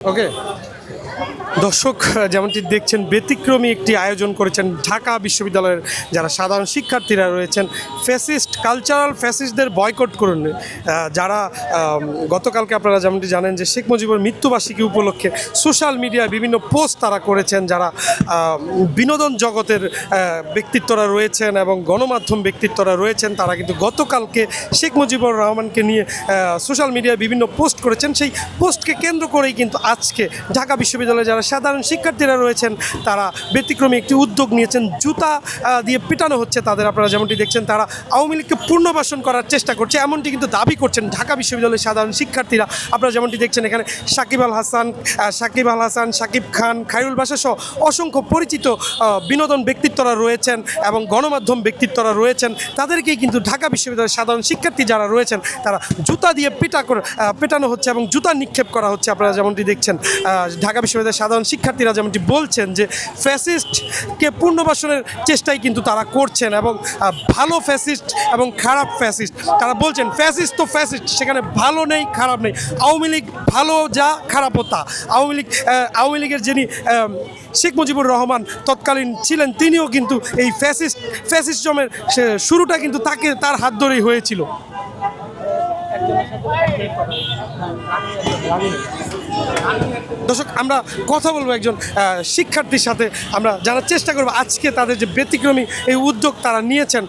ওকে দর্শক যেমনটি দেখছেন ব্যতিক্রমী একটি আয়োজন করেছেন ঢাকা বিশ্ববিদ্যালয়ের যারা সাধারণ শিক্ষার্থীরা রয়েছেন ফ্যাসিস্ট কালচারাল ফ্যাসিস্টদের বয়কট করুন যারা গতকালকে আপনারা যেমনটি জানেন যে শেখ মুজিবুর মৃত্যুবার্ষিকী উপলক্ষে সোশ্যাল মিডিয়ায় বিভিন্ন পোস্ট তারা করেছেন যারা বিনোদন জগতের ব্যক্তিত্বরা রয়েছেন এবং গণমাধ্যম ব্যক্তিত্বরা রয়েছেন তারা কিন্তু গতকালকে শেখ মুজিবুর রহমানকে নিয়ে সোশ্যাল মিডিয়ায় বিভিন্ন পোস্ট করেছেন সেই পোস্টকে কেন্দ্র করেই কিন্তু আজকে ঢাকা বিশ্ববিদ্যালয়ে যারা সাধারণ শিক্ষার্থীরা রয়েছেন তারা ব্যতিক্রমী একটি উদ্যোগ নিয়েছেন জুতা দিয়ে পিটানো হচ্ছে তাদের আপনারা যেমনটি দেখছেন তারা আওয়ামী লীগকে পুনর্বাসন করার চেষ্টা করছে এমনটি কিন্তু দাবি করছেন ঢাকা বিশ্ববিদ্যালয়ের সাধারণ শিক্ষার্থীরা আপনারা যেমনটি দেখছেন এখানে সাকিব আল হাসান সাকিব খান খায়রুল বাশা সহ অসংখ্য পরিচিত বিনোদন ব্যক্তিত্বরা রয়েছেন এবং গণমাধ্যম ব্যক্তিত্বরা রয়েছেন তাদেরকেই কিন্তু ঢাকা বিশ্ববিদ্যালয়ের সাধারণ শিক্ষার্থী যারা রয়েছেন তারা জুতা দিয়ে পেটানো হচ্ছে এবং জুতা নিক্ষেপ করা হচ্ছে আপনারা যেমনটি দেখছেন ঢাকা বিশ্ববিদ্যালয়ের সাধারণ শিক্ষার্থীরা যেমনটি বলছেন যে ফ্যাসিস্টকে পুনর্বাসনের চেষ্টাই কিন্তু তারা করছেন এবং ভালো ফ্যাসিস্ট এবং খারাপ ফ্যাসিস্ট তারা বলছেন ফ্যাসিস্ট তো ফ্যাসিস্ট সেখানে ভালো নেই খারাপ নেই আওয়ামী লীগ ভালো যা খারাপও তা আওয়ামী লীগের যিনি শেখ মুজিবুর রহমান তৎকালীন ছিলেন তিনিও কিন্তু এই ফ্যাসিজমের শুরুটা কিন্তু তার হাত ধরেই হয়েছিল। দর্শক আমরা কথা বলবো একজন শিক্ষার্থীর সাথে আমরা জানার চেষ্টা করবো আজকে তাদের যে ব্যতিক্রমী এই উদ্যোগ তারা নিয়েছেন